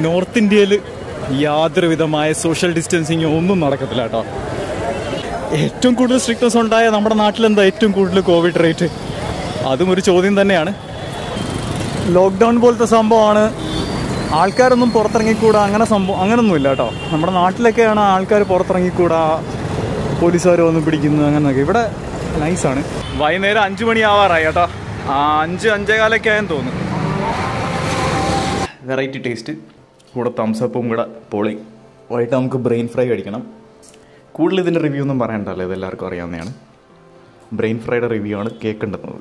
North ഇന്ത്യയിൽ യാതൊരു വിധമായ സോഷ്യൽ ഡിസ്റ്റൻസിങ് ഒന്നും നടക്കത്തില്ല കേട്ടോ. ഏറ്റവും കൂടുതൽ സ്ട്രിക്ട്നെസ് ഉണ്ടായ നമ്മുടെ നാട്ടിലെന്താ ഏറ്റവും കൂടുതൽ കോവിഡ് റേറ്റ്? അതും ഒരു ചോദ്യം തന്നെയാണ്. ലോക്ക്ഡൗൺ പോലത്തെ സംഭവമാണ്. ആൾക്കാരൊന്നും പുറത്തിറങ്ങിക്കൂടാ, അങ്ങനൊന്നുമില്ല കേട്ടോ. നമ്മുടെ നാട്ടിലൊക്കെയാണ് ആൾക്കാർ പുറത്തിറങ്ങിക്കൂടാ, പോലീസുകാർ വന്ന് പിടിക്കുന്നു അങ്ങനെയൊക്കെ. ഇവിടെ നൈസാണ്. വൈകുന്നേരം 5 മണിയാവാറായി കേട്ടോ. 5-5:15 ആയെന്ന് തോന്നുന്നു. വെറൈറ്റി ടേസ്റ്റ്, കൂടെ തംസപ്പും കൂടെ പൊളി. വൈകിട്ട് നമുക്ക് ബ്രെയിൻ ഫ്രൈ കഴിക്കണം. കൂടുതൽ ഇതിൻ്റെ റിവ്യൂ ഒന്നും പറയണ്ടല്ലോ, ഇതെല്ലാവർക്കും അറിയാവുന്നതാണ്. ബ്രെയിൻ ഫ്രൈയുടെ റിവ്യൂ ആണ് കേൾക്കേണ്ടുന്നത്.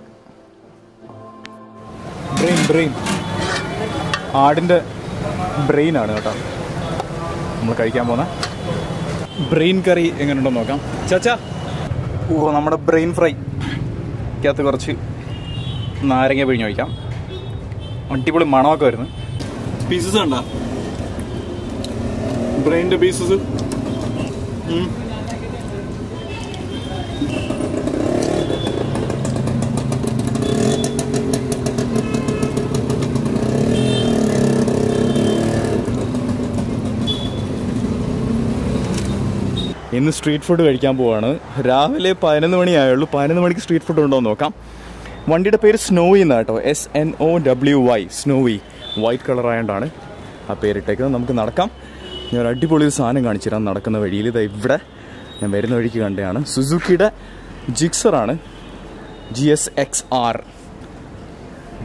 ബ്രെയിൻ ആടിൻ്റെ ബ്രെയിനാണ് കേട്ടോ നമ്മൾ കഴിക്കാൻ പോകുന്ന. ബ്രെയിൻ കറി എങ്ങനെയുണ്ടോ നോക്കാം. ചാച്ചാ, നമ്മുടെ ബ്രെയിൻ ഫ്രൈക്കകത്ത് കുറച്ച് നാരങ്ങ പിഴിഞ്ഞ് വയ്ക്കാം. അടിപൊളി മണമൊക്കെ വരുന്നു. പീസസ് കണ്ടോ? ബ്രെയിൻ്റെ പീസസ്. ഇന്ന് സ്ട്രീറ്റ് ഫുഡ് കഴിക്കാൻ പോവാണ്. രാവിലെ 11 മണിയായുള്ളൂ. 11 മണിക്ക് സ്ട്രീറ്റ് ഫുഡ് ഉണ്ടോ എന്ന് നോക്കാം. വണ്ടിയുടെ പേര് സ്നോവി എന്നാണ് കേട്ടോ. SNOWY, snowy. വൈറ്റ് കളർ ആയതുകൊണ്ടാണ് ആ പേരിട്ടേക്കുന്നത്. നമുക്ക് നടക്കാം. ഞാൻ ഒരു അടിപൊളി ഒരു സാധനം കാണിച്ചു തരാം നടക്കുന്ന വഴിയിൽ. ഇത് ഇവിടെ ഞാൻ വരുന്ന വഴിക്ക് കണ്ടതാണ്. സുസുക്കിയുടെ ജിക്സറാണ്. GSX-R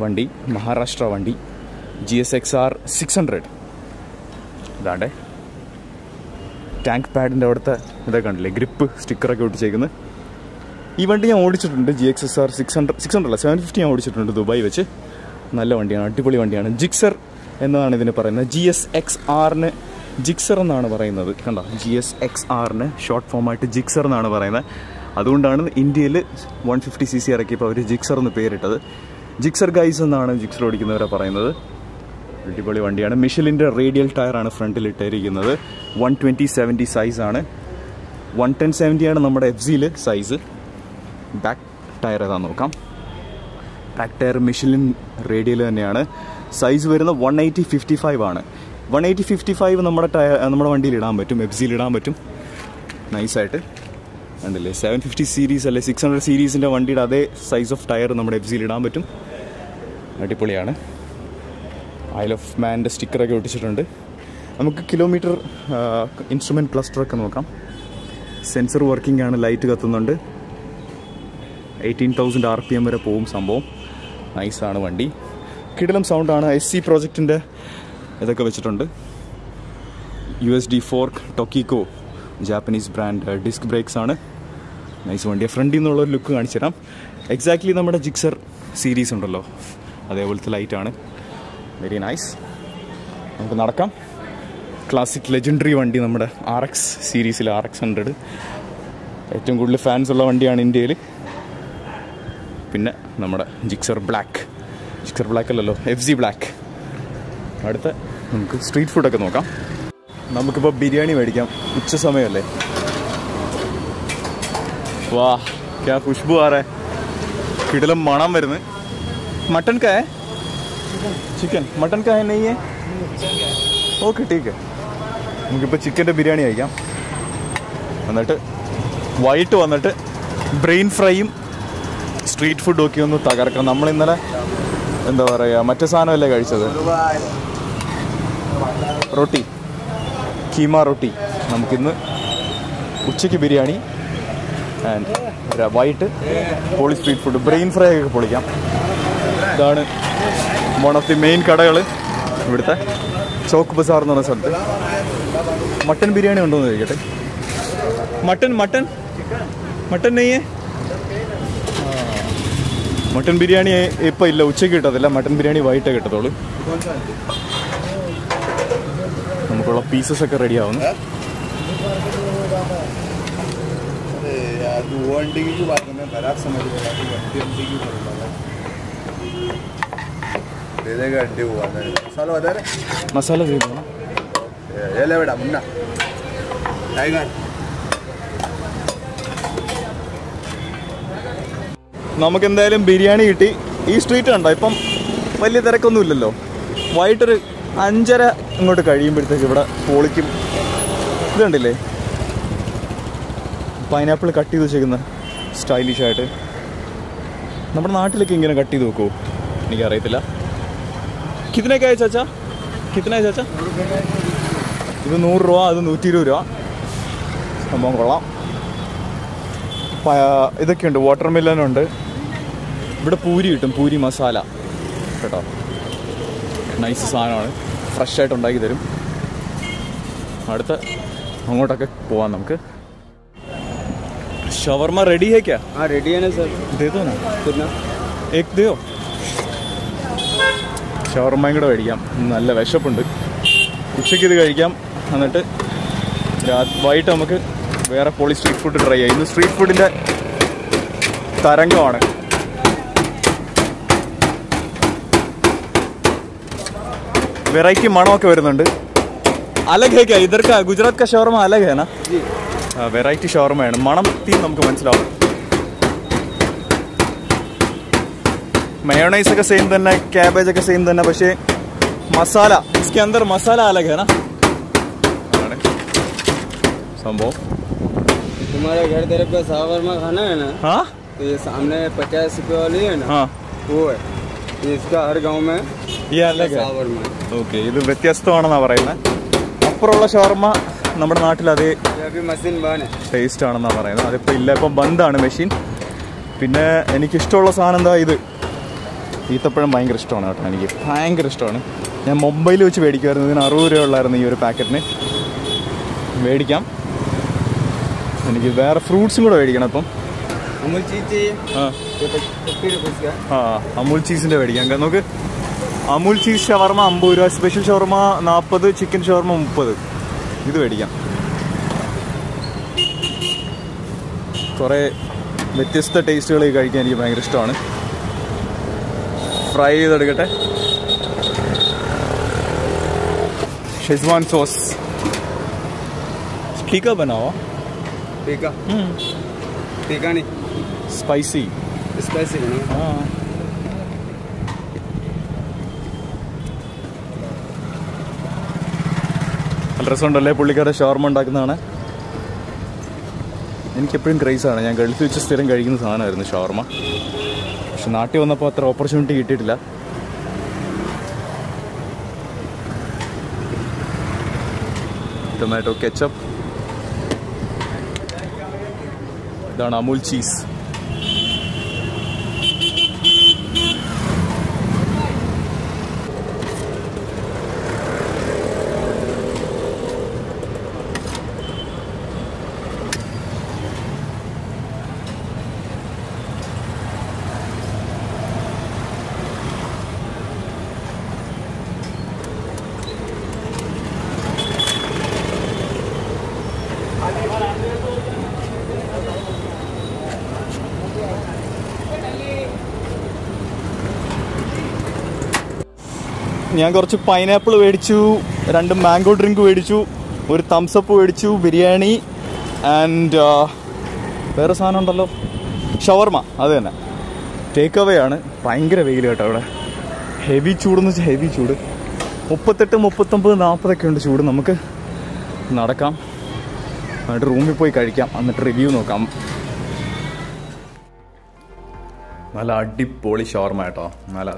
വണ്ടി, മഹാരാഷ്ട്ര വണ്ടി. GSX-R 600. ഇതാണ്ടേ ടാങ്ക് പാഡിൻ്റെ അവിടുത്തെ ഇതൊക്കെ കണ്ടില്ലേ, ഗ്രിപ്പ് സ്റ്റിക്കറൊക്കെ ഒട്ടിച്ചേക്കുന്നത്. ഈ വണ്ടി ഞാൻ ഓടിച്ചിട്ടുണ്ട്. GSX-R 600 750 ഞാൻ ഓടിച്ചിട്ടുണ്ട് ദുബായ് വെച്ച്. നല്ല വണ്ടിയാണ്, അടിപൊളി വണ്ടിയാണ്. ജിക്സർ എന്നതാണ് ഇതിന് പറയുന്നത്. GSX-Rന് ജിക്സർ എന്നാണ് പറയുന്നത്. കണ്ടോ, GSX-Rന് ഷോർട്ട് ഫോമായിട്ട് ജിക്സർ എന്നാണ് പറയുന്നത്. അതുകൊണ്ടാണ് ഇന്ത്യയിൽ 150cc ഇറക്കിയപ്പോൾ അവർ ജിക്സർ എന്ന് പേരിട്ടത്. ജിക്സർ ഗൈസ് എന്നാണ് ജിക്സർ ഓടിക്കുന്നവരെ പറയുന്നത്. അടിപൊളി വണ്ടിയാണ്. മിഷലിൻ്റെ റേഡിയൽ ടയറാണ് ഫ്രണ്ടിൽ ഇട്ടിരിക്കുന്നത്. 120/70 സൈസാണ്. 110/70 ആണ് നമ്മുടെ FZയിൽ സൈസ്. ബാക്ക് ടയർ ഏതാണെന്ന് നോക്കാം. ബാക്ക് ടയർ മിഷലിൻ റേഡിയൽ തന്നെയാണ്. സൈസ് വരുന്നത് 180/55 ആണ്. 180/55 നമ്മുടെ വണ്ടിയിൽ ഇടാൻ പറ്റും, FZയിൽ ഇടാൻ പറ്റും നൈസായിട്ട്. കണ്ടില്ലേ, 750 സീരീസ് അല്ലെ 600 സീരീസിൻ്റെ വണ്ടിയുടെ അതേ സൈസ് ഓഫ് ടയർ നമ്മുടെ FZയിൽ ഇടാൻ പറ്റും. അടിപൊളിയാണ്. ഐൽ ഓഫ് മാൻ്റെ സ്റ്റിക്കറൊക്കെ ഒട്ടിച്ചിട്ടുണ്ട്. നമുക്ക് കിലോമീറ്റർ ഇൻസ്ട്രുമെൻറ്റ് ക്ലസ്റ്ററൊക്കെ നോക്കാം. സെൻസർ വർക്കിംഗ് ആണ്, ലൈറ്റ് കത്തുന്നുണ്ട്. 18,000 RPM വരെ പോവും സംഭവം. നൈസാണ് വണ്ടി. കിടിലം സൗണ്ടാണ്. SC പ്രോജക്റ്റിൻ്റെ ഇതൊക്കെ വെച്ചിട്ടുണ്ട്. USD fork, Tokico Japanese brand disc brakes ആണ്. നൈസ് വണ്ടിയാണ്. ഫ്രണ്ടിൽ നിന്നുള്ളൊരു ലുക്ക് കാണിച്ചു തരാം. എക്സാക്ട്ലി നമ്മുടെ ജിക്സർ സീരീസ് ഉണ്ടല്ലോ, അതേപോലത്തെ ലൈറ്റാണ്. Very nice. നമുക്ക് നടക്കാം. ക്ലാസിക് ലെജൻഡറി വണ്ടി നമ്മുടെ RX സീരീസിൽ RX100. ഏറ്റവും കൂടുതൽ ഫാൻസ് ഉള്ള വണ്ടിയാണ് ഇന്ത്യയിൽ. പിന്നെ നമ്മുടെ ജിക്സർ ബ്ലാക്ക് അല്ലല്ലോ, FZ ബ്ലാക്ക്. അടുത്ത നമുക്ക് സ്ട്രീറ്റ് ഫുഡൊക്കെ നോക്കാം. നമുക്കിപ്പോൾ ബിരിയാണി മേടിക്കാം. ഉച്ച സമയമല്ലേ. വാ, ക്യാ ഖുഷ്ബു ആ റേ. കിടിലം മണം വരുന്നത്. മട്ടൻ കാ ഹൈ? ചിക്കൻ മട്ടൻ കാ ഹൈ നെയ്യ്? ഓക്കെ ടീക്ക്. നമുക്കിപ്പോൾ ചിക്കൻ്റെ ബിരിയാണി കഴിക്കാം. എന്നിട്ട് വൈകിട്ട് വന്നിട്ട് ബ്രെയിൻ ഫ്രൈയും സ്ട്രീറ്റ് ഫുഡും ഒക്കെ ഒന്ന് തകർക്കണം. നമ്മളിന്നലെ എന്താ പറയുക, മറ്റേ സാധനമല്ലേ കഴിച്ചത്, റൊട്ടി, കീമ റൊട്ടി. നമുക്കിന്ന് ഉച്ചയ്ക്ക് ബിരിയാണി ആൻഡ് വൈകിട്ട് പൊളി സ്ട്രീറ്റ് ഫുഡ്, ബ്രെയിൻ ഫ്രൈ ഒക്കെ പൊളിക്കാം. ഇതാണ് വൺ ഓഫ് ദി മെയിൻ കടകൾ ഇവിടുത്തെ. ചോക്ക് ബസാർ എന്ന് പറഞ്ഞ സ്ഥലത്ത് മട്ടൻ ബിരിയാണി ഉണ്ടോ എന്ന് ചോദിക്കട്ടെ. മട്ടൻ നെയ്യേ? മട്ടൻ ബിരിയാണി ഇപ്പം ഇല്ല, ഉച്ചയ്ക്ക് കിട്ടത്തില്ല. മട്ടൻ ബിരിയാണി വൈകിട്ടേ കിട്ടത്തുള്ളൂ. നമുക്കുള്ള പീസസ് ഒക്കെ റെഡി ആവുന്നു. മസാല നമുക്ക് എന്തായാലും ബിരിയാണി കിട്ടി. ഈ സ്ട്രീറ്റ് കണ്ടോ, ഇപ്പം വലിയ തിരക്കൊന്നും ഇല്ലല്ലോ. വൈകിട്ടൊരു 5:30 ഇങ്ങോട്ട് കഴിയുമ്പോഴത്തേക്ക് ഇവിടെ പൊളിക്കും. ഇത് കണ്ടില്ലേ, പൈനാപ്പിൾ കട്ട് ചെയ്ത് വെച്ചേക്കുന്ന സ്റ്റൈലിഷായിട്ട്. നമ്മുടെ നാട്ടിലൊക്കെ ഇങ്ങനെ കട്ട് ചെയ്ത് വെക്കുമോ എനിക്കറിയത്തില്ല. കിതനൊക്കെ ചാച്ചാ, കിതന ചാച്ചാ? ഇത് 100 രൂപ, അത് 120 രൂപ. സംഭവം കൊള്ളാം. ഇതൊക്കെയുണ്ട്, വാട്ടർ മെലനുണ്ട്. ഇവിടെ പൂരി കിട്ടും, പൂരി മസാല കേട്ടോ. നൈസ് സാധനമാണ്, ഫ്രഷായിട്ട് ഉണ്ടാക്കി തരും. അടുത്ത് അങ്ങോട്ടൊക്കെ പോവാം നമുക്ക്. ഷവർമ रेडी है क्या? हाँ रेडी है ना सर. दे दो ना. कितना? एक दो. ഷവർമയും കൂടെ മേടിക്കാം, നല്ല വിശപ്പുണ്ട്. ഉച്ചയ്ക്ക് ഇത് കഴിക്കാം, എന്നിട്ട് വൈകിട്ട് നമുക്ക് വേറെ പൊളി സ്ട്രീറ്റ് ഫുഡ് ട്രൈ ചെയ്യാം. ഇന്ന് സ്ട്രീറ്റ് ഫുഡിൻ്റെ തരംഗമാണ്. വെറൈറ്റി മണമൊക്കെ വരുന്നുണ്ട്. അലഗ് ഹേ ക്യാ ഇധർ കാ? ഗുജറാത്ത് കാ ഷവർമ അലഗ് ഹേ നാ? വെറൈറ്റി ഷവർമയാണ്, മണത്തിൽ നമുക്ക് മനസ്സിലാവും. മയോണൈസ് ഒക്കെ സെയിം തന്നെ, ക്യാബേജ് ഒക്കെ സെയിം തന്നെ, പക്ഷേ മസാല इसके अंदर मसाला अलग है ना. संभव तुम्हारे घर तरफ का शावरमा खाना है ना? हाँ, तो ये सामने 50 रुपये वाली है ना? हाँ वो है. इसका हर गांव में ये अलग है. शावरमा. ഓക്കെ, ഇത് വ്യത്യസ്തമാണെന്നാണ് പറയുന്നത്. അപ്പുറമുള്ള ഷവർമ നമ്മുടെ നാട്ടിൽ അതേ मशीन बन है. ടേസ്റ്റ് ആണെന്നാണ് പറയുന്നത്. അതിപ്പോൾ ഇല്ല, ഇപ്പം ബന്ദാണ് മെഷീൻ. പിന്നെ എനിക്കിഷ്ടമുള്ള സാധനം എന്താ, ഇത് ഈത്തപ്പഴം ഭയങ്കര ഇഷ്ടമാണ് കേട്ടോ. എനിക്ക് ഭയങ്കര ഇഷ്ടമാണ്. ഞാൻ മുംബൈയിൽ വെച്ച് മേടിക്കുമായിരുന്നു. ഇതിന് 60 രൂപ ഉള്ളായിരുന്നു ഈ ഒരു പാക്കറ്റിന്. മേടിക്കാം. എനിക്ക് വേറെ ഫ്രൂട്ട്സും കൂടെ മേടിക്കണം. അപ്പം अमूल चीज चाहिए? ആ 50 रुपीज़ का. ആ അമൂൽ ചീസിൻ്റെ മേടിക്കാം. നമുക്ക് അമൂൽ ചീസ് ഷവർമ 50 രൂപ, സ്പെഷ്യൽ ഷവർമ 40, ചിക്കൻ ഷവർമ 30. ഇത് മേടിക്കാം. കുറേ വ്യത്യസ്ത ടേസ്റ്റുകൾ കഴിക്കാൻ എനിക്ക് ഭയങ്കര ഇഷ്ടമാണ്. ഫ്രൈ ചെയ്തെടുക്കട്ടെ. ഷെസ്വാൻ സോസ് टीका बनाओ. टीका? टीका नहीं, स्पाइसी. स्पाइसी बना. हाँ, നല്ല രസമുണ്ടല്ലേ പുള്ളിക്കാരുടെ ഷവർമ ഉണ്ടാക്കുന്നതാണ്. എനിക്കെപ്പോഴും ക്രൈസാണ്. ഞാൻ ഗൾഫിൽ വെച്ച് സ്ഥിരം കഴിക്കുന്ന സാധനമായിരുന്നു ഷവർമ. പക്ഷെ നാട്ടിൽ വന്നപ്പോൾ അത്ര ഓപ്പർച്യൂണിറ്റി കിട്ടിയിട്ടില്ല. ടൊമാറ്റോ കെച്ചപ്പ്, ഇതാണ് അമൂൽ ചീസ്. ഞാൻ കുറച്ച് പൈനാപ്പിൾ മേടിച്ചു, 2 മാംഗോ ഡ്രിങ്ക് മേടിച്ചു, ഒരു തംസപ്പ് മേടിച്ചു, ബിരിയാണി ആൻഡ് വേറെ സാധനം ഉണ്ടല്ലോ, ഷവർമ. അത് തന്നെ. ടേക്ക് അവേ ആണ്. ഭയങ്കര വെയിൽ കേട്ടോ ഇവിടെ. ഹെവി ചൂടെന്ന് വെച്ചാൽ ഹെവി ചൂട്. 38, 39, 40 ഉണ്ട് ചൂട്. നമുക്ക് നടക്കാം, എന്നിട്ട് റൂമിൽ പോയി കഴിക്കാം, എന്നിട്ട് റിവ്യൂ നോക്കാം. നല്ല അടിപൊളി ഷവർമ കേട്ടോ. നല്ല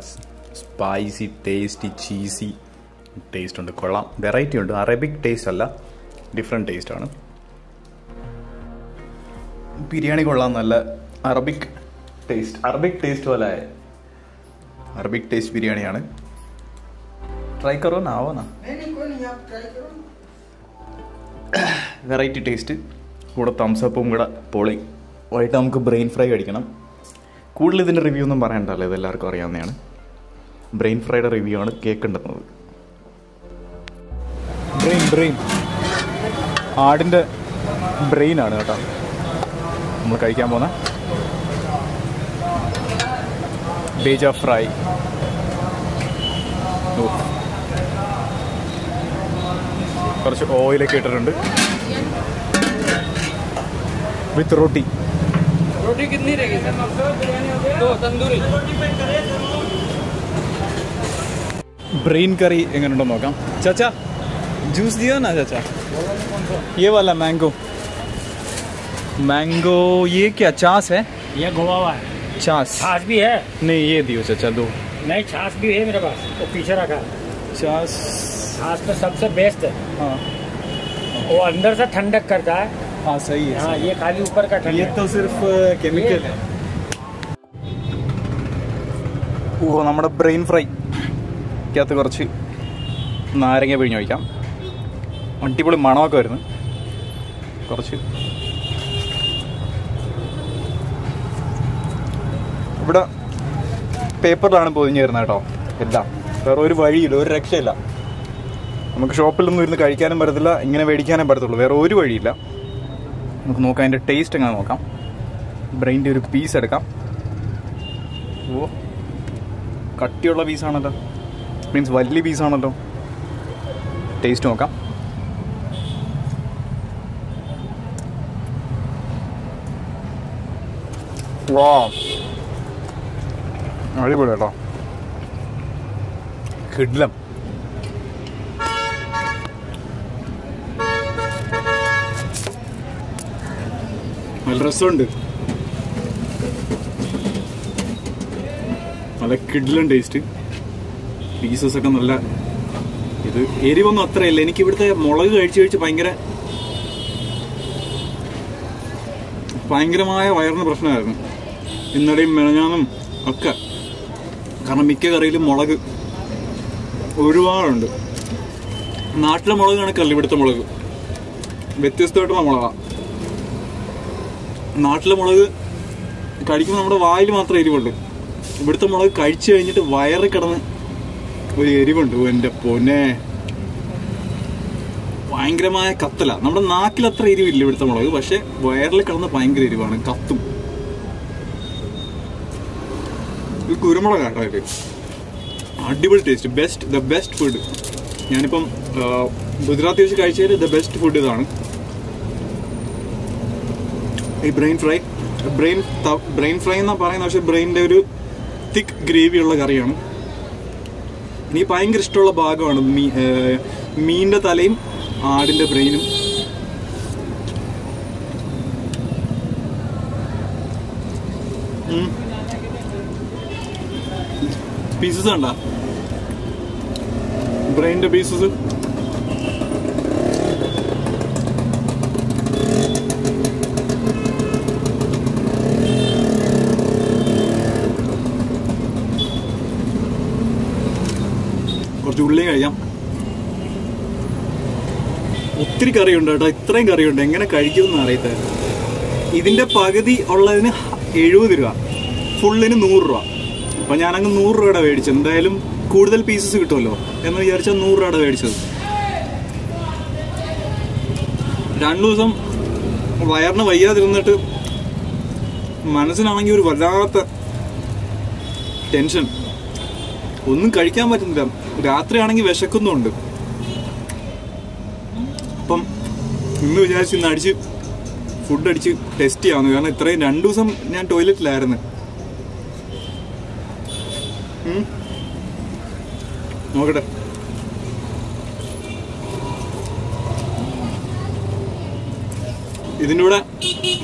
സ്പൈസി, ടേസ്റ്റി, ചീസി ടേസ്റ്റ് ഉണ്ട്. കൊള്ളാം, വെറൈറ്റി ഉണ്ട്. അറബിക് ടേസ്റ്റ് അല്ല, ഡിഫറെൻറ്റ് ടേസ്റ്റാണ്. ബിരിയാണി കൊള്ളാം, നല്ല അറബിക് ടേസ്റ്റ്. അറബിക് ടേസ്റ്റ് പോലെ അറബിക് ടേസ്റ്റ് ബിരിയാണിയാണ്. ട്രൈ കറോ ना आओ ना. Variety taste. കൂടെ തംസപ്പും കൂടെ പൊളി. വൈകിട്ട് നമുക്ക് ബ്രെയിൻ ഫ്രൈ കഴിക്കണം. കൂടുതൽ ഇതിൻ്റെ റിവ്യൂ ഒന്നും പറയണ്ടല്ലോ, ഇതെല്ലാവർക്കും അറിയാവുന്നതാണ്. ബ്രെയിൻ ഫ്രൈയുടെ റിവ്യൂ ആണ് കേൾക്കേണ്ടുന്നത്. ബ്രെയിൻ ആടിൻ്റെ ബ്രെയിനാണ് കേട്ടോ നമ്മൾ കഴിക്കാൻ പോകുന്ന. ബേജ ഫ്രൈ. കുറച്ച് ഓയിലൊക്കെ ഇട്ടിട്ടുണ്ട്. വിത്ത് റോട്ടി. रोटी कितनी रहेगी सर? 2 तंदूरी. ब्रेन करी എങ്ങനെയുണ്ടോ നോക്കാം. चाचा जूस दियो ना चाचा. ये वाला मैंगो ये क्या छाछ है? ये गोवा है. छाछ भी है. नहीं ये दियो चाचा दो. नहीं छाछ भी है मेरे पास, वो पीछे रखा. छाछ तो सबसे बेस्ट है. हाँ वो अंदर से ठंडक करता है. हाँ सही है. हाँ ये खाली ऊपर का ठंडक. ये तो सिर्फ केमिकल है. ഓ നമ്മുടെ ബ്രെയിൻ ഫ്രൈക്കകത്ത് കുറച്ച് നാരങ്ങ പിഴിഞ്ഞ് വയ്ക്കാം. അടിപൊളി മണമൊക്കെ വരുന്നു. കുറച്ച് ഇവിടെ പേപ്പറിലാണ് പൊതിഞ്ഞ് തരുന്നത് കേട്ടോ എല്ലാം. വേറെ ഒരു വഴിയില്ല, ഒരു രക്ഷയില്ല. നമുക്ക് ഷോപ്പിലൊന്നും ഇരുന്ന് കഴിക്കാനും പറ്റത്തില്ല, ഇങ്ങനെ മേടിക്കാനും പറ്റത്തുള്ളൂ. വേറെ ഒരു വഴിയില്ല. നമുക്ക് നോക്കാം അതിൻ്റെ ടേസ്റ്റ് എങ്ങനെ നോക്കാം. ബ്രെയിൻ്റെ ഒരു പീസ് എടുക്കാം. ഓ കട്ടിയുള്ള പീസാണല്ലോ, മീൻസ് വലിയ പീസാണല്ലോ. ടേസ്റ്റ് നോക്കാം. വാ അടിപൊളി കേട്ടോ, കിടിലം. നല്ല രസമുണ്ട്, നല്ല കിടിലൻ ടേസ്റ്റ്. പീസസൊക്കെ നല്ല ഇത്. എരിവൊന്നും അത്രയില്ല. എനിക്ക് ഇവിടുത്തെ മുളക് കഴിച്ച് ഭയങ്കരമായ വയറിന് പ്രശ്നമായിരുന്നു ഇന്നലെയും മെനഞ്ഞാന്നും ഒക്കെ. കാരണം മിക്ക കറിയിലും മുളക് ഒരുപാടുണ്ട്. നാട്ടിലെ മുളക് കണക്കല്ല ഇവിടുത്തെ മുളക്, വ്യത്യസ്തമായിട്ടുള്ള മുളകാണ്. നാട്ടിലെ മുളക് കഴിക്കുമ്പോൾ നമ്മുടെ വായിൽ മാത്രം എരിവുണ്ട്. ഇവിടുത്തെ മുളക് കഴിച്ചു കഴിഞ്ഞിട്ട് വയറ് കിടന്ന് ഒരു എരിവുണ്ട്. എൻ്റെ പൊന്നെ, ഭയങ്കരമായ കത്തല. നമ്മുടെ നാക്കിൽ അത്ര എരിവില്ല ഇവിടുത്തെ മുളക്, പക്ഷെ വയറിൽ കിടന്ന് ഭയങ്കര എരിവാണ്, കത്തും. ഇത് കുരുമുളകാട്ടോ ഇത്. അടിപൊളി ടേസ്റ്റ്, ദ ബെസ്റ്റ് ഫുഡ്. ഞാനിപ്പം ഗുജറാത്തി വെച്ച് കഴിച്ചതിൽ ദ ബെസ്റ്റ് ഫുഡ് ഇതാണ്. ഈ ബ്രെയിൻ ഫ്രൈ എന്നാ പറയുന്നത്, പക്ഷെ ബ്രെയിനിന്റെ ഒരു തിക്ക് ഗ്രേവി ഉള്ള കറിയാണ്. എനിക്ക് ഭയങ്കര ഇഷ്ടമുള്ള ഭാഗമാണ് മീനിന്റെ തലയും ആടിന്റെ ബ്രെയിനും. പീസസ് കണ്ട, ബ്രെയിനിന്റെ പീസസ്. കുറച്ച് ഉള്ളി കഴിക്കാം. ഒത്തിരി കറിയുണ്ട് കേട്ടോ, ഇത്രയും കറിയുണ്ട്. എങ്ങനെ കഴിക്കുമെന്ന് അറിയത്തെ. ഇതിന്റെ പകുതി ഉള്ളതിന് 70 രൂപ, ഫുള്ളിന് 100 രൂപ. അപ്പൊ ഞാനങ്ങ് 100 രൂപയുടെ മേടിച്ചു. എന്തായാലും കൂടുതൽ പീസസ് കിട്ടുമല്ലോ എന്ന് വിചാരിച്ചാൽ 100 രൂപയുടെ മേടിച്ചത്. 2 ദിവസം വയറിന് വയ്യാതിരുന്നിട്ട് മനസ്സിനാണെങ്കിൽ ഒരു വല്ലാത്ത ടെൻഷൻ. ഒന്നും കഴിക്കാൻ പറ്റുന്നില്ല. രാത്രിയാണെങ്കിൽ വിശക്കുന്നുണ്ട്. അപ്പം ഇന്ന് വിചാരിച്ച് ഇന്ന് ഫുഡ് അടിച്ച് ടെസ്റ്റ് ചെയ്യാമെന്ന്. കാരണം ഇത്രയും 2 ദിവസം ഞാൻ ടോയ്ലറ്റിലായിരുന്നു. നോക്കട്ടെ. ഇതിൻ്റെ കൂടെ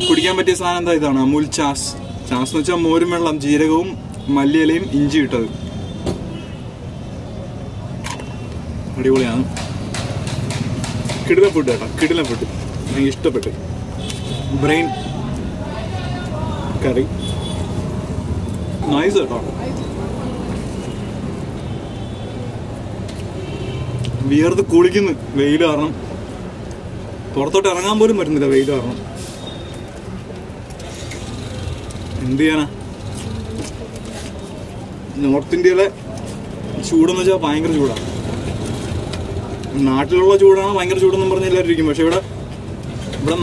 കുടിക്കാൻ പറ്റിയ സാധനം എന്താ? ഇതാണ് അമൂൽ ചാസ്. ചാസ് എന്ന് വെച്ചാൽ മോരും വെള്ളം, ജീരകവും മല്ലിയിലയും ഇഞ്ചി ഇട്ടത്. അടിപൊളിയാണ്. കിടിലൻ ഫുഡ് കേട്ടോ, കിടിലൻ ഫുഡ്. എനിക്ക് ഇഷ്ടപ്പെട്ടു. ബ്രെയിൻ കറി നൈസ് കേട്ടോ. വിയർത്ത് കുളിക്കുന്നു വെയിൽ കാരണം. പുറത്തോട്ട് ഇറങ്ങാൻ പോലും പറ്റുന്നില്ല വെയിൽ കാരണം. എന്ത് ചെയ്യാനാ? നോർത്ത് ഇന്ത്യയിലെ ചൂടെന്ന് വെച്ചാൽ ഭയങ്കര ചൂടാണ്. നാട്ടിലുള്ള ചൂടാണ് ഭയങ്കര ചൂടെന്നും പറഞ്ഞ് എല്ലാവരും ഇരിക്കും. പക്ഷെ ഇവിടെ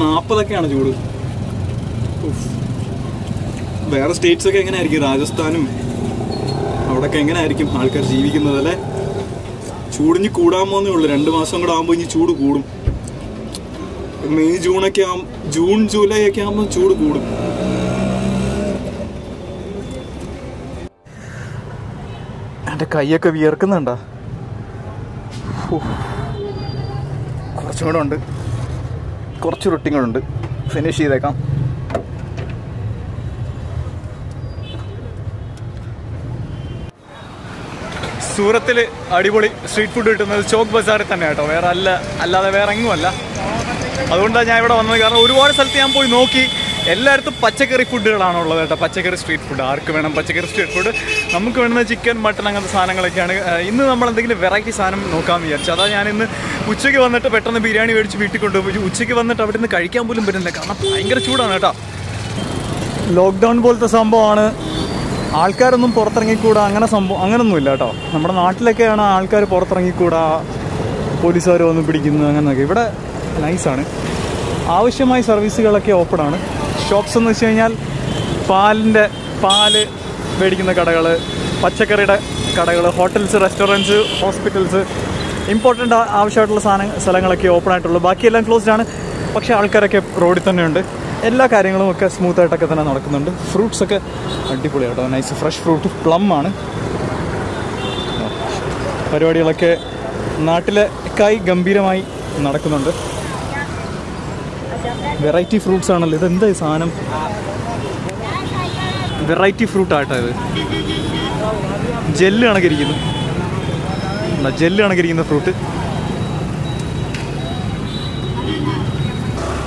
40ഒക്കെയാണ് ചൂട്. വേറെ സ്റ്റേറ്റ്സ് ഒക്കെ എങ്ങനെ ആയിരിക്കും? രാജസ്ഥാനും അവിടെയൊക്കെ എങ്ങനെ ആയിരിക്കും ആൾക്കാർ ജീവിക്കുന്നത് അല്ലേ? ചൂടിഞ്ഞ് കൂടാൻ പോകുന്നേ ഉള്ളൂ. 2 മാസം കൂടെ ആകുമ്പോൾ ഇനി ചൂട് കൂടും. മെയ് ജൂൺ ജൂലൈ ഒക്കെ ആകുമ്പോൾ ചൂട് കൂടും. എൻ്റെ കൈയൊക്കെ വിയർക്കുന്നുണ്ടോ? കുറച്ചും കൂടെ ഉണ്ട്, കുറച്ച് റൊട്ടിങ്ങളുണ്ട്, ഫിനിഷ് ചെയ്തേക്കാം. സൂറത്തിൽ അടിപൊളി സ്ട്രീറ്റ് ഫുഡ് കിട്ടുന്നത് ചോക്ക് ബസാറിൽ തന്നെ കേട്ടോ, അല്ലാതെ വേറെ എങ്ങുമല്ല. അതുകൊണ്ടാണ് ഞാൻ ഇവിടെ വന്നത്. കാരണം ഒരുപാട് സ്ഥലത്ത് ഞാൻ പോയി നോക്കി, എല്ലായിടത്തും പച്ചക്കറി ഫുഡുകളാണുള്ളത് കേട്ടോ. പച്ചക്കറി സ്ട്രീറ്റ് ഫുഡ് ആർക്ക് വേണം പച്ചക്കറി സ്ട്രീറ്റ് ഫുഡ്? നമുക്ക് വേണ്ടുന്നത് ചിക്കൻ, മട്ടൺ അങ്ങനത്തെ സാധനങ്ങളൊക്കെയാണ്. ഇന്ന് നമ്മൾ എന്തെങ്കിലും വെറൈറ്റി സാധനം നോക്കാമെന്ന് വിചാരിച്ചു. അതാ ഞാൻ ഇന്ന് ഉച്ചയ്ക്ക് വന്നിട്ട് പെട്ടെന്ന് ബിരിയാണി മേടിച്ച് വീട്ടിൽ കൊണ്ടുപോയി. ഉച്ചയ്ക്ക് വന്നിട്ട് അവിടെ നിന്ന് കഴിക്കാൻ പോലും പറ്റുന്നില്ല, കാരണം ഭയങ്കര ചൂടാണ് കേട്ടോ. ലോക്ക്ഡൗൺ പോലത്തെ സംഭവമാണ്. ആൾക്കാരൊന്നും പുറത്തിറങ്ങിക്കൂടാ, അങ്ങനൊന്നുമില്ല കേട്ടോ. നമ്മുടെ നാട്ടിലൊക്കെയാണ് ആൾക്കാർ പുറത്തിറങ്ങിക്കൂടാ, പോലീസുകാർ വന്ന് പിടിക്കുന്നു അങ്ങനെയൊക്കെ. ഇവിടെ നൈസാണ്. ആവശ്യമായ സർവീസുകളൊക്കെ ഓപ്പണാണ്. ഷോപ്സ് എന്ന് വെച്ച് കഴിഞ്ഞാൽ പാല് മേടിക്കുന്ന കടകൾ, പച്ചക്കറിയുടെ കടകൾ, ഹോട്ടൽസ്, റെസ്റ്റോറൻറ്റ്സ്, ഹോസ്പിറ്റൽസ്, ഇമ്പോർട്ടൻ്റ് ആവശ്യമായിട്ടുള്ള സ്ഥലങ്ങളൊക്കെ ഓപ്പൺ ആയിട്ടുള്ളൂ. ബാക്കിയെല്ലാം ക്ലോസ്ഡ് ആണ്. പക്ഷേ ആൾക്കാരൊക്കെ റോഡിൽ തന്നെയുണ്ട്. എല്ലാ കാര്യങ്ങളും ഒക്കെ സ്മൂത്തായിട്ടൊക്കെ തന്നെ നടക്കുന്നുണ്ട്. ഫ്രൂട്ട്സൊക്കെ അടിപൊളിയാട്ടോ, നൈസ് ഫ്രഷ് ഫ്രൂട്ട്. പ്ലം ആണ്. പരിപാടികളൊക്കെ നാട്ടിലേക്കായി ഗംഭീരമായി നടക്കുന്നുണ്ട്. വെറൈറ്റി ഫ്രൂട്ട്സ് ആണല്ലോ. ഇതെന്താ ഈ സാധനം? വെറൈറ്റി ഫ്രൂട്ടായിട്ടോ ഇത്. ജെല്ല് കണക്കിരിക്കുന്നു, ഫ്രൂട്ട്.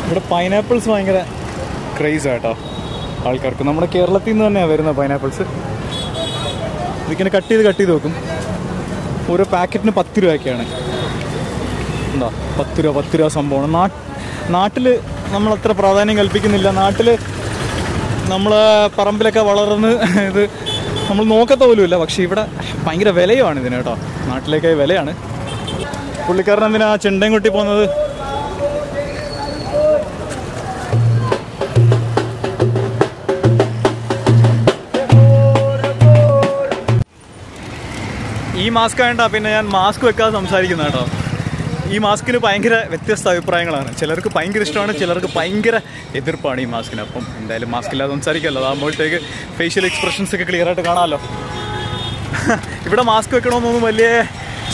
ഇവിടെ പൈനാപ്പിൾസ് ഭയങ്കര ക്രേസ് ആട്ടോ ആൾക്കാർക്ക്. നമ്മുടെ കേരളത്തിൽ നിന്ന് തന്നെയാണ് വരുന്ന പൈനാപ്പിൾസ്. ഇതിങ്ങനെ കട്ട് ചെയ്ത് വെക്കും. ഓരോ പാക്കറ്റിന് 10 രൂപയൊക്കെയാണ്. എന്താ 10 രൂപ സംഭവമാണ്. നാട്ടിൽ നമ്മളത്ര പ്രാധാന്യം കൽപ്പിക്കുന്നില്ല. നാട്ടിൽ നമ്മൾ പറമ്പിലൊക്കെ വളർന്ന് ഇത് നമ്മൾ നോക്കത്ത പോലുമില്ല. പക്ഷേ ഇവിടെ ഭയങ്കര വിലയുമാണ് ഇതിന് കേട്ടോ. നാട്ടിലേക്കായി വിലയാണ്. പുള്ളിക്കാരൻ എന്തിനാ ചെണ്ടയും കൊട്ടി പോകുന്നത്? ഈ മാസ്ക് വേണ്ട, പിന്നെ ഞാൻ മാസ്ക് വെക്കാതെ സംസാരിക്കുന്ന കേട്ടോ. ഈ മാസ്കിന് ഭയങ്കര വ്യത്യസ്ത അഭിപ്രായങ്ങളാണ്. ചിലർക്ക് ഭയങ്കര ഇഷ്ടമാണ്, ചിലർക്ക് ഭയങ്കര എതിർപ്പാണ് ഈ മാസ്കിന്. അപ്പം എന്തായാലും മാസ്ക് ഇല്ലാതെ സംസാരിക്കാമല്ലോ. അതാകുമ്പോഴത്തേക്ക് ഫേഷ്യൽ എക്സ്പ്രഷൻസ് ഒക്കെ ക്ലിയർ ആയിട്ട് കാണാമല്ലോ. ഇവിടെ മാസ്ക് വെക്കണമെന്നൊന്നും വലിയ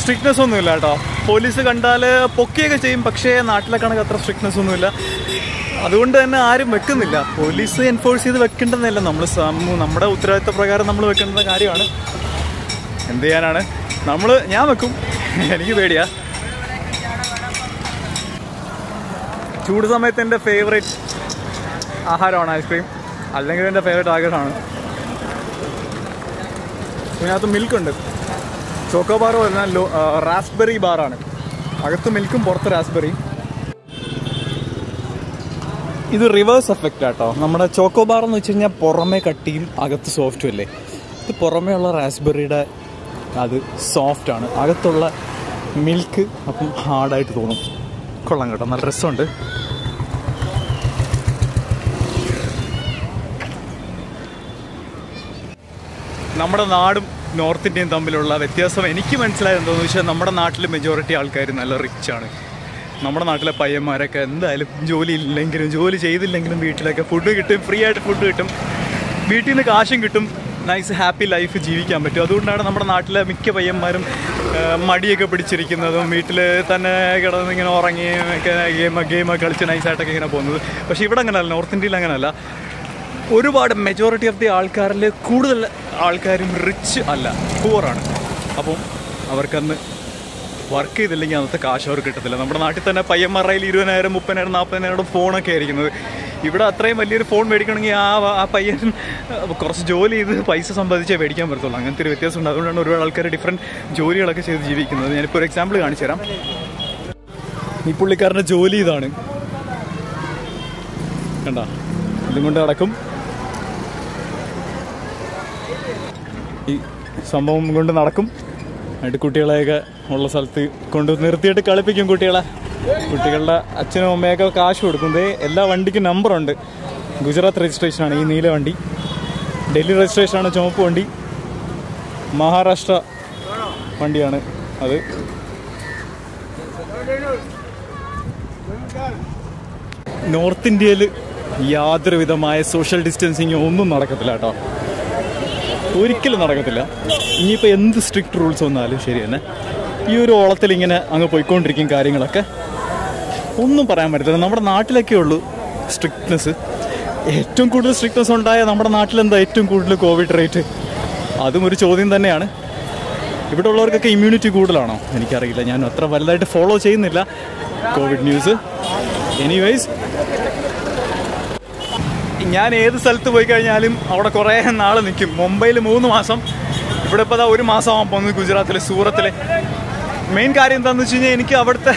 സ്ട്രിക്ട്നെസ് ഒന്നുമില്ല കേട്ടോ. പോലീസ് കണ്ടാൽ പൊക്കിയൊക്കെ ചെയ്യും, പക്ഷേ നാട്ടിലെ കണക്ക് അത്ര സ്ട്രിക്ട്നെസ് ഒന്നുമില്ല. അതുകൊണ്ട് തന്നെ ആരും വെക്കുന്നില്ല. പോലീസ് എൻഫോഴ്സ് ചെയ്ത് വെക്കേണ്ടതല്ല, നമ്മുടെ ഉത്തരവാദിത്ത പ്രകാരം നമ്മൾ വെക്കേണ്ട കാര്യമാണ്. എന്ത് ചെയ്യാനാണ്? ഞാൻ വെക്കും, എനിക്ക് പേടിയാ. ചൂട് സമയത്ത് എൻ്റെ ഫേവറേറ്റ് ആഹാരമാണ് ഐസ്ക്രീം, അല്ലെങ്കിൽ എൻ്റെ ഫേവറേറ്റ് ആഗ്രഹമാണ്. ഇതിനകത്ത് മിൽക്കുണ്ട്. ചോക്കോ ബാർ പറഞ്ഞാൽ റാസ്ബെറി ബാറാണ്. അകത്ത് മിൽക്കും പുറത്ത് റാസ്ബെറി. ഇത് റിവേഴ്സ് എഫക്റ്റ് ആട്ടോ. നമ്മുടെ ചോക്കോ ബാർ എന്ന് വെച്ച് കഴിഞ്ഞാൽ പുറമേ കട്ടിയും അകത്ത് സോഫ്റ്റും അല്ലേ. ഇത് പുറമേ ഉള്ള റാസ്ബെറിയുടെ അത് സോഫ്റ്റാണ്, അകത്തുള്ള മിൽക്ക് അപ്പം ഹാർഡായിട്ട് തോന്നും. കൊള്ളാം കേട്ടോ, നല്ല രസമുണ്ട്. നമ്മുടെ നാടും നോർത്ത് ഇന്ത്യയും തമ്മിലുള്ള വ്യത്യാസം എനിക്ക് മനസ്സിലായത് എന്താണെന്ന് വെച്ചാൽ, നമ്മുടെ നാട്ടിൽ മെജോറിറ്റി ആൾക്കാർ നല്ല റിച്ചാണ്. നമ്മുടെ നാട്ടിലെ പയ്യന്മാരൊക്കെ എന്തായാലും ജോലി ഇല്ലെങ്കിലും ജോലി ചെയ്തില്ലെങ്കിലും വീട്ടിലൊക്കെ ഫുഡ് കിട്ടും, ഫ്രീ ആയിട്ട് ഫുഡ് കിട്ടും, വീട്ടിൽ നിന്ന് കാശും കിട്ടും, നൈസ് ഹാപ്പി ലൈഫ് ജീവിക്കാൻ പറ്റും. അതുകൊണ്ടാണ് നമ്മുടെ നാട്ടിലെ മിക്ക പയ്യന്മാരും മടിയൊക്കെ പിടിച്ചിരിക്കുന്നതും വീട്ടിൽ തന്നെ കിടന്ന് ഇങ്ങനെ ഉറങ്ങിയും ഒക്കെ ഗെയിമൊക്കെ കളിച്ച് നൈസായിട്ടൊക്കെ ഇങ്ങനെ പോകുന്നത്. പക്ഷേ ഇവിടെ അങ്ങനെയല്ല, നോർത്ത് ഇന്ത്യയിൽ അങ്ങനെയല്ല. ഒരുപാട് മെജോറിറ്റി ഓഫ് ദി ആൾക്കാരിൽ കൂടുതൽ ആൾക്കാരും റിച്ച് അല്ല, പൂവറാണ്. അപ്പം അവർക്കന്ന് വർക്ക് ചെയ്തില്ലെങ്കിൽ അന്നത്തെ കാശ് അവർക്ക് കിട്ടത്തില്ല. നമ്മുടെ നാട്ടിൽ തന്നെ പയ്യന്മാരുടെ 20,000, 30,000, 40,000 ഫോണൊക്കെ ആയിരിക്കുന്നത്. ഇവിടെ അത്രയും വലിയൊരു ഫോൺ മേടിക്കണമെങ്കിൽ ആ പയ്യൻ കുറച്ച് ജോലി ചെയ്ത് പൈസ സമ്പാദിച്ചേ മേടിക്കാൻ പറ്റത്തുള്ളൂ. അങ്ങനത്തെ ഒരു വ്യത്യാസമുണ്ട്. അതുകൊണ്ടാണ് ഒരുപാട് ആൾക്കാർ ഡിഫറെൻറ്റ് ജോലികളൊക്കെ ചെയ്ത് ജീവിക്കുന്നത്. ഞാനിപ്പോൾ ഒരു എക്സാമ്പിൾ കാണിച്ചു തരാം. ഈ പുള്ളിക്കാരൻ്റെ ജോലി ഇതാണ്, കണ്ടോ? ഇതും കൊണ്ട് നടക്കും. ഈ സംഭവം കൊണ്ട് നടക്കും. എന്നിട്ട് കുട്ടികളെയൊക്കെ ഉള്ള സ്ഥലത്ത് കൊണ്ട് നിർത്തിയിട്ട് കളിപ്പിക്കും കുട്ടികളുടെ അച്ഛനും അമ്മയൊക്കെ കാശ് കൊടുക്കും. എല്ലാ വണ്ടിക്കും നമ്പറുണ്ട്. ഗുജറാത്ത് രജിസ്ട്രേഷനാണ് ഈ നീല വണ്ടി, ഡൽഹി രജിസ്ട്രേഷനാണ് ചുവപ്പ് വണ്ടി, മഹാരാഷ്ട്ര വണ്ടിയാണ് അത്. നോർത്ത് ഇന്ത്യയിൽ യാതൊരു വിധമായ സോഷ്യൽ ഡിസ്റ്റൻസിങ് ഒന്നും നടക്കത്തില്ല കേട്ടോ, ഒരിക്കലും നടക്കത്തില്ല. ഇനിയിപ്പോൾ എന്ത് സ്ട്രിക്റ്റ് റൂൾസ് വന്നാലും ശരി തന്നെ, ഈ ഒരു ഓളത്തിൽ ഇങ്ങനെ അങ്ങ് പോയിക്കൊണ്ടിരിക്കും കാര്യങ്ങളൊക്കെ. ഒന്നും പറയാൻ പറ്റത്തില്ല. നമ്മുടെ നാട്ടിലൊക്കെ ഉള്ളൂ സ്ട്രിക്ട്നെസ്. ഏറ്റവും കൂടുതൽ സ്ട്രിക്ട്നെസ് ഉണ്ടായ നമ്മുടെ നാട്ടിലെന്താ ഏറ്റവും കൂടുതൽ കോവിഡ് റേറ്റ്? അതും ഒരു ചോദ്യം തന്നെയാണ്. ഇവിടെ ഉള്ളവർക്കൊക്കെ ഇമ്മ്യൂണിറ്റി കൂടുതലാണോ എനിക്കറിയില്ല. ഞാൻ അത്ര വലുതായിട്ട് ഫോളോ ചെയ്യുന്നില്ല കോവിഡ് ന്യൂസ്. എനിവേയ്സ്, ഞാൻ ഏത് സ്ഥലത്ത് പോയി കഴിഞ്ഞാലും അവിടെ കുറേ നാൾ നിൽക്കും. മുംബൈയിൽ 3 മാസം, ഇവിടെ ഇപ്പോൾ 1 മാസം ആവാൻ പോകുന്നത് ഗുജറാത്തിൽ, സൂറത്തിൽ. മെയിൻ കാര്യം എന്താണെന്ന് വെച്ച് കഴിഞ്ഞാൽ എനിക്ക് അവിടുത്തെ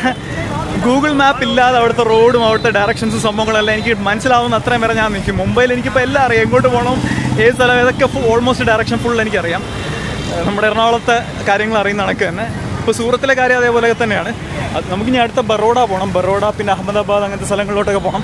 ഗൂഗിൾ മാപ്പ് ഇല്ലാതെ അവിടുത്തെ റോഡും അവിടുത്തെ ഡയറക്ഷൻസും സംഭവങ്ങളെല്ലാം എനിക്ക് മനസ്സിലാവുന്ന അത്രയും വരെ ഞാൻ നിൽക്കും. മുംബൈയിൽ എനിക്കിപ്പോൾ എല്ലാം അറിയാം, എങ്ങോട്ട് പോകണം, ഏത് സ്ഥലം, ഏതൊക്കെ ഓൾമോസ്റ്റ് ഡയറക്ഷൻ ഫുൾ എനിക്കറിയാം. നമ്മുടെ എറണാകുളത്തെ കാര്യങ്ങൾ അറിയുന്ന കണക്ക് തന്നെ ഇപ്പോൾ സൂറത്തിലെ കാര്യം അതേപോലെ തന്നെയാണ്. അത് നമുക്കിനി അടുത്ത ബറോഡ പോകണം. ബറോഡ പിന്നെ അഹമ്മദാബാദ് അങ്ങനത്തെ സ്ഥലങ്ങളിലോട്ടൊക്കെ പോകണം.